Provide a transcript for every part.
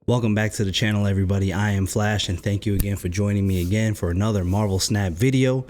Welcome back to the channel, everybody. I am Flash, and thank you again for joining me again for another Marvel Snap video.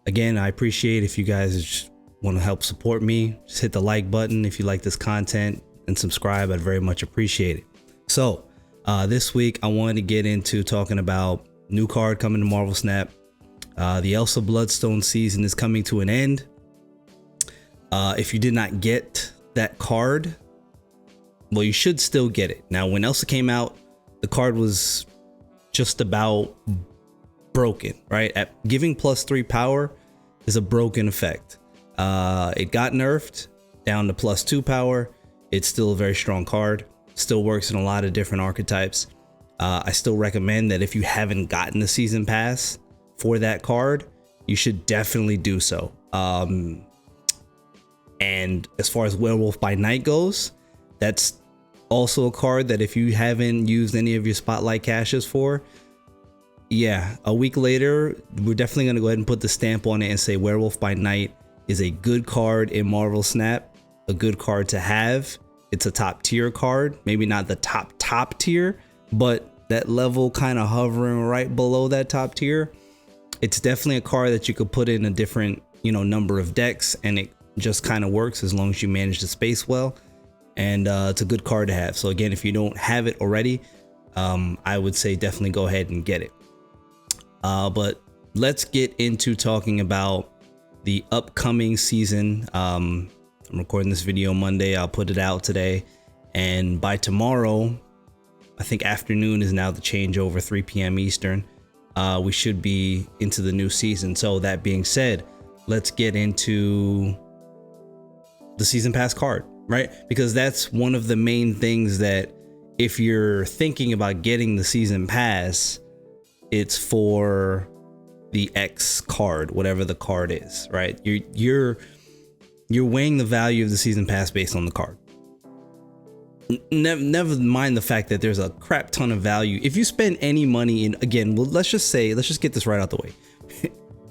Again, I appreciate if you guys want to help support me. Just hit the like button if you like this content and subscribe. I'd very much appreciate it. So this week I wanted to get into talking about new card coming to Marvel Snap. The Elsa Bloodstone season is coming to an end. If you did not get that card, well, you should still get it. Now, when Elsa came out, the card was just about broken, right? At giving +3 power is a broken effect. It got nerfed down to +2 power. It's still a very strong card. Still works in a lot of different archetypes. I still recommend that if you haven't gotten the season pass for that card, you should definitely do so. And as far as Werewolf by Night goes, that's also a card that if you haven't used any of your spotlight caches for, yeah, a week later, we're definitely going to go ahead and put the stamp on it and say Werewolf by Night is a good card in Marvel Snap, a good card to have. It's a top tier card, maybe not the top tier, but that level kind of hovering right below that top tier. It's definitely a card that you could put in a different, number of decks, and it just kind of works as long as you manage the space well. And it's a good card to have. So again, if you don't have it already, I would say definitely go ahead and get it. But let's get into talking about the upcoming season. I'm recording this video Monday. I'll put it out today, and by tomorrow, I think afternoon is now the changeover, 3 p.m. Eastern. We should be into the new season. So that being said, let's get into the season pass card, right? Because that's one of the main things that if you're thinking about getting the season pass, it's for the X card, whatever the card is, right? You're weighing the value of the season pass based on the card. Never mind the fact that there's a crap ton of value. If you spend any money in, again, well, let's just get this right out the way.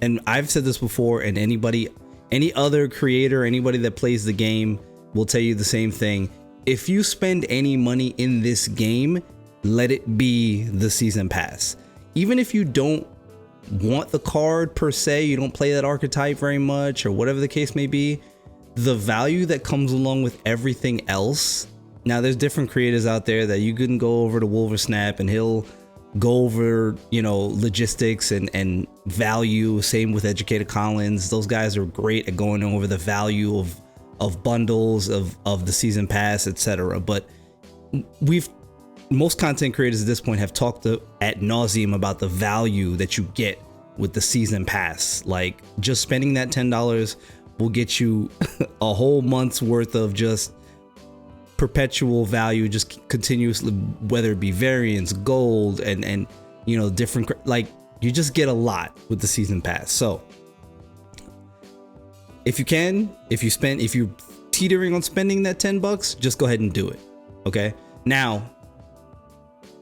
And I've said this before, and any other creator, anybody that plays the game will tell you the same thing. If you spend any money in this game, let it be the season pass. Even if you don't want the card per se, you don't play that archetype very much, or whatever the case may be, the value that comes along with everything else. Now, there's different creators out there that you can go over to Wolversnap and he'll go over, logistics and value. Same with Educator Collins. Those guys are great at going over the value of bundles, of the season pass, etc. But most content creators at this point have talked ad nauseum about the value that you get with the season pass. Like, just spending that $10 will get you a whole month's worth of just perpetual value, just continuously, whether it be variants, gold, and different, like, you just get a lot with the season pass. So if you're teetering on spending that $10, just go ahead and do it. Okay, now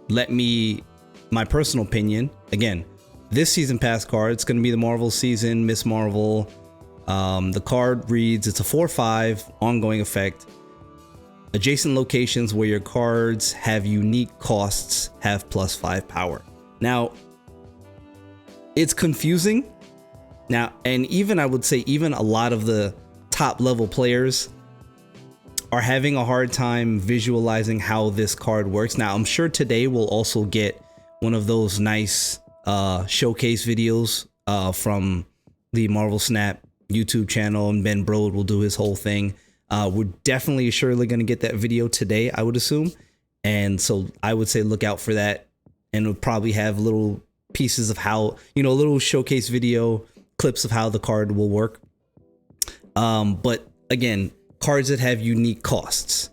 my personal opinion, again, this season pass card, it's going to be the Marvel season, Miss Marvel. The card reads, it's a 4/5 ongoing effect. Adjacent locations where your cards have unique costs have +5 power. Now, it's confusing. Now, and even I would say even a lot of the top level players are having a hard time visualizing how this card works. Now, I'm sure today we'll also get one of those nice showcase videos from the Marvel Snap YouTube channel, and Ben Brode will do his whole thing. We're definitely surely going to get that video today, I would assume. And so I would say look out for that, and we'll probably have little pieces of how, little showcase video clips of how the card will work. But again, cards that have unique costs,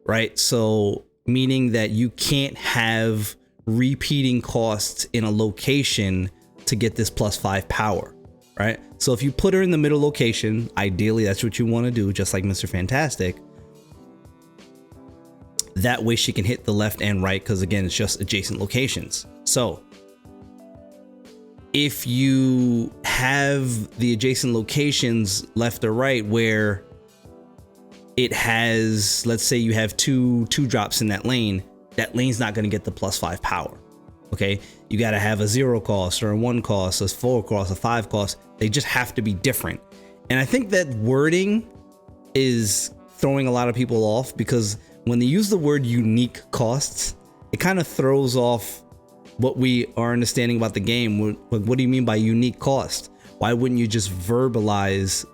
right? So meaning that you can't have repeating costs in a location to get this +5 power, right? So if you put her in the middle location, ideally that's what you want to do, just like Mr. Fantastic. That way she can hit the left and right, because again, it's just adjacent locations. So if you have the adjacent locations left or right where it has, let's say you have two drops in that lane, that lane's not going to get the +5 power. Okay, you got to have a 0 cost or a 1 cost, a 4 cost, a 5 cost. They just have to be different. And I think that wording is throwing a lot of people off, because when they use the word unique costs, it kind of throws off what we are understanding about the game. What do you mean by unique cost? Why wouldn't you just verbalize?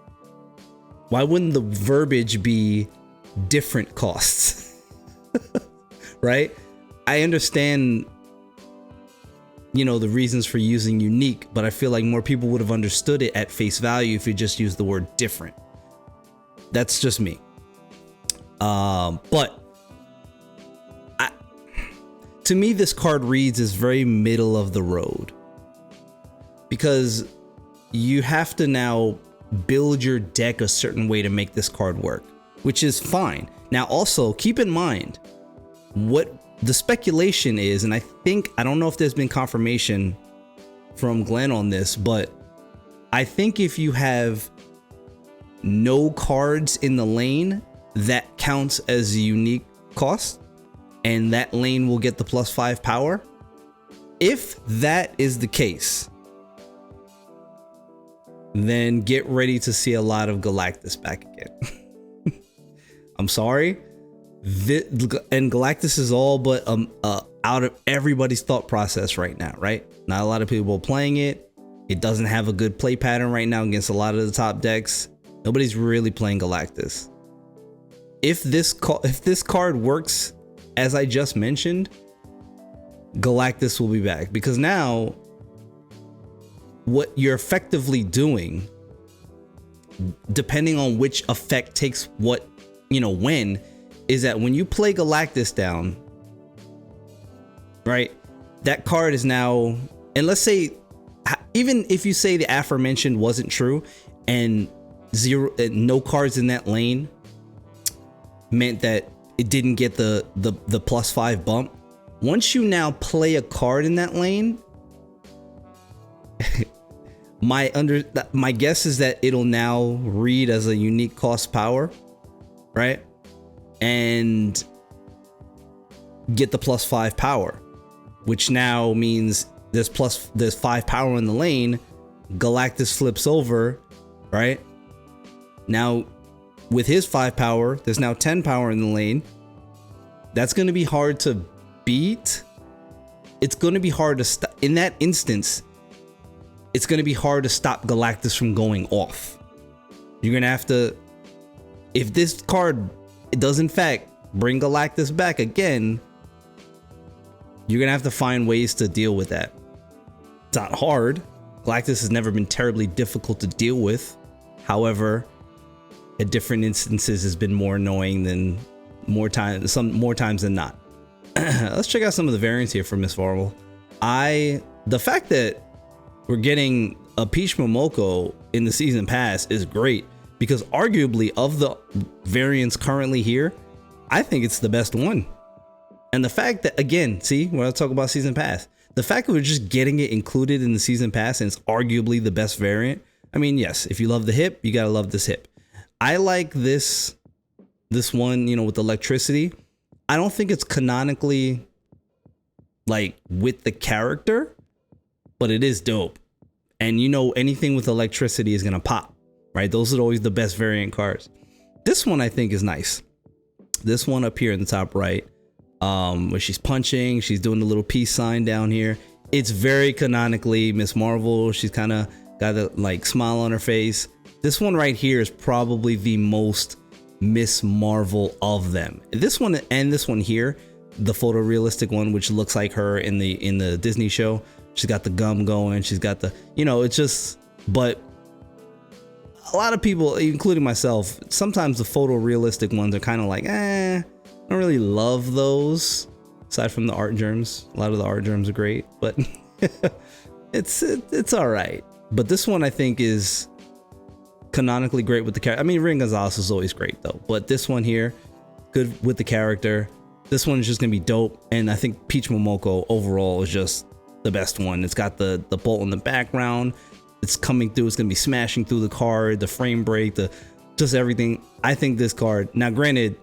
Why wouldn't the verbiage be different costs? Right? I understand, you know, the reasons for using unique, but I feel like more people would have understood it at face value if you just used the word different. That's just me. But to me, this card reads as very middle of the road, because you have to now build your deck a certain way to make this card work, which is fine. Now, also keep in mind what the speculation is, and I don't know if there's been confirmation from Glenn on this, but I think if you have no cards in the lane, that counts as a unique cost, and that lane will get the +5 power. If that is the case, then get ready to see a lot of Galactus back again. I'm sorry. And Galactus is all but out of everybody's thought process right now, right? Not a lot of people are playing it. It doesn't have a good play pattern right now against a lot of the top decks. Nobody's really playing Galactus. If this card works as I just mentioned, Galactus will be back, because now what you're effectively doing, depending on which effect takes what, you know, when, is that when you play Galactus down, right, that card is now, and let's say, even if you say the aforementioned wasn't true and no cards in that lane meant that it didn't get the +5 bump, once you now play a card in that lane, my guess is that it'll now read as a unique cost power, right? And get the +5 power, which now means there's 5 power in the lane. Galactus flips over, right? Now with his 5 power, there's now 10 power in the lane. That's going to be hard to beat. It's going to be hard to stop. In that instance, it's going to be hard to stop Galactus from going off. You're going to have to, if this card does in fact bring Galactus back again, you're going to have to find ways to deal with that. It's not hard. Galactus has never been terribly difficult to deal with. However, at different instances has been more annoying than more times than not. Let's check out some of the variants here for Miss Marvel. The fact that we're getting a Peach Momoko in the season pass is great, because arguably of the variants currently here, I think it's the best one. And the fact that, again, see, when I talk about season pass, the fact that we're just getting it included in the season pass and it's arguably the best variant. I mean, yes, if you love the hip, you gotta love this hip. I like this one, you know, with electricity. I don't think it's canonically like with the character, but it is dope. And you know, anything with electricity is gonna pop, right? Those are always the best variant cards. This one I think is nice. This one up here in the top right, where she's punching, she's doing the little peace sign down here. It's very canonically Miss Marvel. She's kind of got a like smile on her face. This one right here is probably the most Miss Marvel of them. This one and this one here, the photorealistic one, which looks like her in the Disney show. She's got the gum going. She's got the, you know, it's just, but a lot of people, including myself, sometimes the photorealistic ones are kind of like, I don't really love those. Aside from the art germs, a lot of the art germs are great, but it's all right. But this one I think is canonically great with the character. I mean, Rin Gonzalez is always great though, but this one here, good with the character. This one is just gonna be dope, and I think Peach Momoko overall is just the best one. It's got the bolt in the background. It's coming through. It's gonna be smashing through the card, the frame break, just everything. I think this card. Now, granted,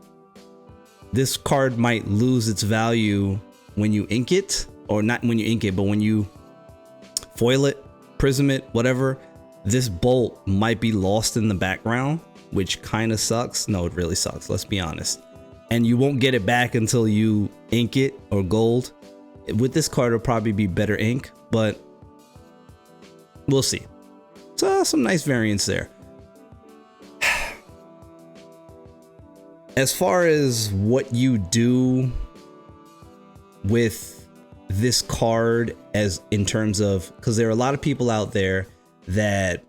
this card might lose its value when you ink it, or not when you ink it, but when you foil it, prism it, whatever. This bolt might be lost in the background, which kind of sucks. No, it really sucks, let's be honest. And you won't get it back until you ink it or gold. With this card, it'll probably be better ink, but we'll see. So some nice variants there. As far as what you do with this card, as in terms of, because there are a lot of people out there that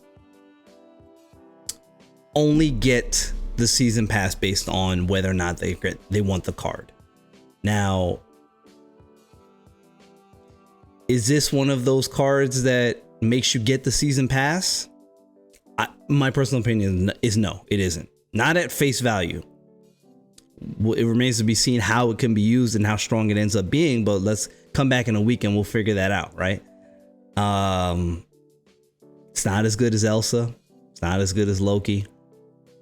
only get the season pass based on whether or not they want the card. Now, is this one of those cards that makes you get the season pass? My personal opinion is no, it isn't. Not at face value. It remains to be seen how it can be used and how strong it ends up being, but let's come back in a week and we'll figure that out, right? It's not as good as Elsa. It's not as good as Loki.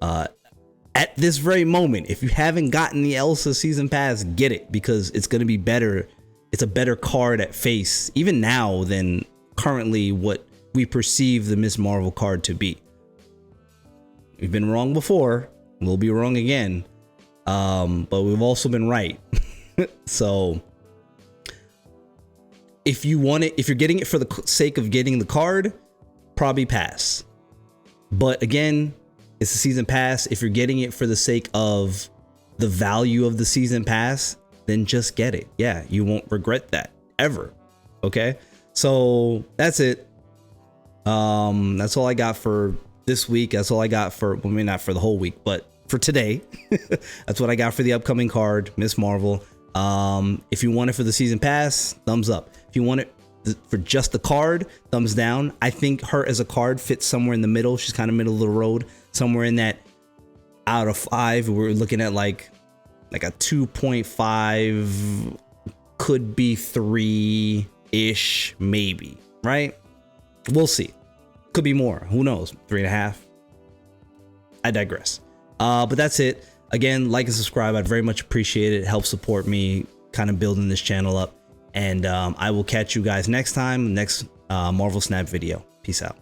At this very moment, if you haven't gotten the Elsa season pass, get it, because it's going to be better. It's a better card at face, even now, than currently what we perceive the Ms. Marvel card to be. We've been wrong before. We'll be wrong again. But we've also been right. So if you want it, if you're getting it for the sake of getting the card, probably pass. But again, it's a season pass. If you're getting it for the sake of the value of the season pass, then just get it. Yeah, you won't regret that ever. Okay, so that's it. That's all I got for this week. That's all I got for, well, maybe not for the whole week, but for today. That's what I got for the upcoming card, Ms. Marvel. If you want it for the season pass, thumbs up. If you want it for just the card, thumbs down. I think her as a card fits somewhere in the middle. She's kind of middle of the road, somewhere in that out of 5. We're looking at like a 2.5, could be 3-ish, maybe, right? We'll see. Could be more. Who knows? 3.5. I digress. But that's it. Again, like and subscribe. I'd very much appreciate it. It helps support me kind of building this channel up. And I will catch you guys next time, next Marvel Snap video. Peace out.